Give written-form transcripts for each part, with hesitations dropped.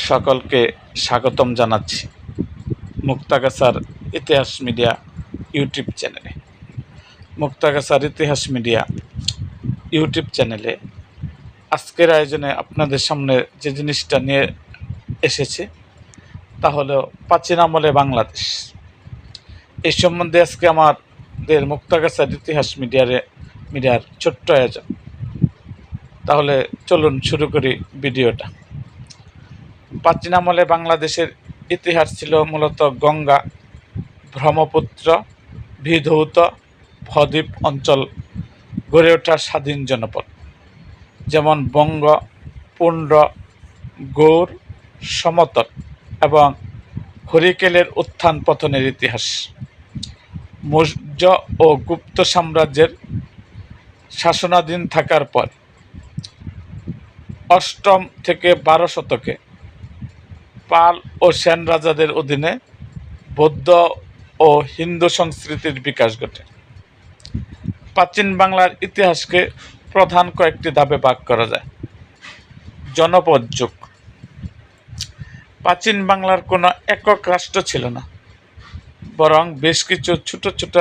সকলকে স্বাগতম জানাচ্ছি মুক্তাগাছার ইতিহাস মিডিয়া ইউটিউব চ্যানেলে। মুক্তাগাছার ইতিহাস মিডিয়া ইউটিউব চ্যানেলে আজকের আয়োজনে আপনাদের সামনে যে জিনিসটা নিয়ে এসেছে তা হলো প্রাচীন আমলে বাংলাদেশ। এই সম্বন্ধে আজকে আমাদের মুক্তাগাছার ইতিহাস মিডিয়ার ছোট্ট আয়োজন। তাহলে চলুন শুরু করি ভিডিওটা। প্রাচীন আমলে বাংলাদেশের ইতিহাস ছিল মূলত গঙ্গা, ব্রহ্মপুত্র, বিধৌত, বদ্বীপ অঞ্চল গড়ে ওঠা স্বাধীন জনপদ, যেমন বঙ্গ, পুণ্ড, গৌড়, সমতট এবং হরিকেলের উত্থান পতনের ইতিহাস। মৌর্য ও গুপ্ত সাম্রাজ্যের শাসনাধীন থাকার পর 8ম থেকে 12 শতকে পাল ও সেন রাজাদের অধীনে বৌদ্ধ ও হিন্দু সংস্কৃতির বিকাশ ঘটে। প্রাচীন বাংলার ইতিহাসকে প্রধান কয়েকটি ধাপে ভাগ করা যায়। জনপদ যুগ। প্রাচীন বাংলার কোনো একক রাষ্ট্র ছিল না, বরং বেশ কিছু ছোট ছোট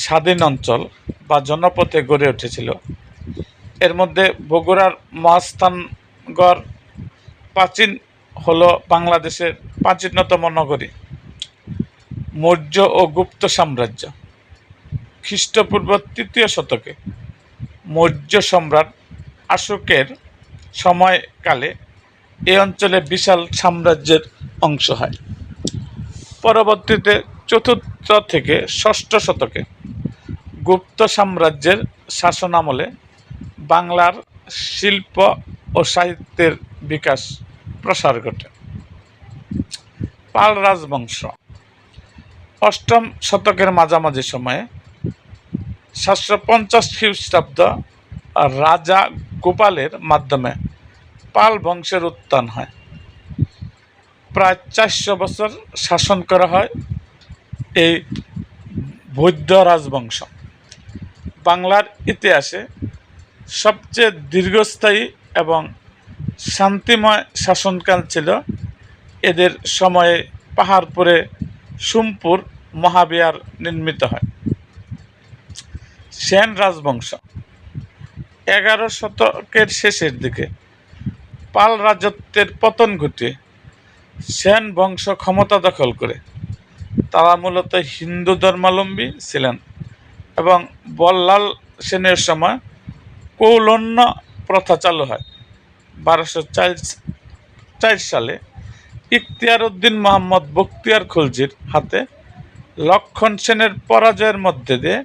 স্বাধীন অঞ্চল বা জনপদে গড়ে উঠেছিল। এর মধ্যে বগুড়ার মহাস্থানগড় প্রাচীন হলো বাংলাদেশের প্রাচীনতম নগরী। মৌর্য ও গুপ্ত সাম্রাজ্য। খ্রিস্টপূর্ব 3য় শতকে মৌর্য সম্রাট অশোকের সময়কালে এই অঞ্চলে বিশাল সাম্রাজ্যের অংশ হয়। পরবর্তীতে 4র্থ থেকে 6ষ্ঠ শতকে গুপ্ত সাম্রাজ্যের শাসনামলে বাংলার শিল্প ও সাহিত্যের বিকাশ প্রসার ঘটে। পাল রাজবংশ। 8ম শতকের মাঝামাঝি সময়ে 750 খ্রিস্টাব্দ রাজা গোপালের মাধ্যমে পাল বংশের উত্থান হয়। প্রায় 400 বছর শাসন করা হয় এই বৌদ্ধ রাজবংশ। বাংলার ইতিহাসে সবচেয়ে দীর্ঘস্থায়ী এবং শান্তিময় শাসনকাল ছিল এদের সময়ে। পাহাড়পুরে সোমপুর মহাবিহার নির্মিত হয়। সেন রাজবংশ। 11 শতকের শেষের দিকে পাল রাজত্বের পতন ঘটিয়ে সেন বংশ ক্ষমতা দখল করে। তারা মূলত হিন্দু ধর্মাবলম্বী ছিলেন এবং বল্লাল সেনের সময় কৌলন্য প্রথা চালু হয়। 1204 সালে ইখতিয়ার উদ্দিন মোহাম্মদ বখতিয়ার খলজির হাতে লক্ষণ সেনের পরাজয়ের মধ্যে দিয়ে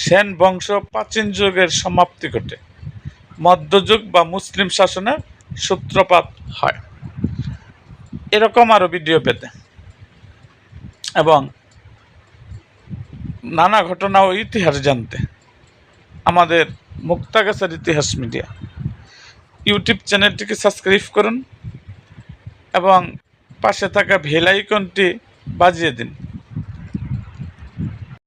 সেন বংশ প্রাচীন যুগের সমাপ্তি ঘটে। মধ্যযুগ বা মুসলিম শাসনের সূত্রপাত হয়। এরকম আরও ভিডিও পেতে এবং নানা ঘটনা ও ইতিহাস জানতে আমাদের মুক্তাগাছার ইতিহাস মিডিয়া ইউটিউব চ্যানেলটিকে সাবস্ক্রাইব করুন এবং পাশে থাকা বেল আইকনটি বাজিয়ে দিন।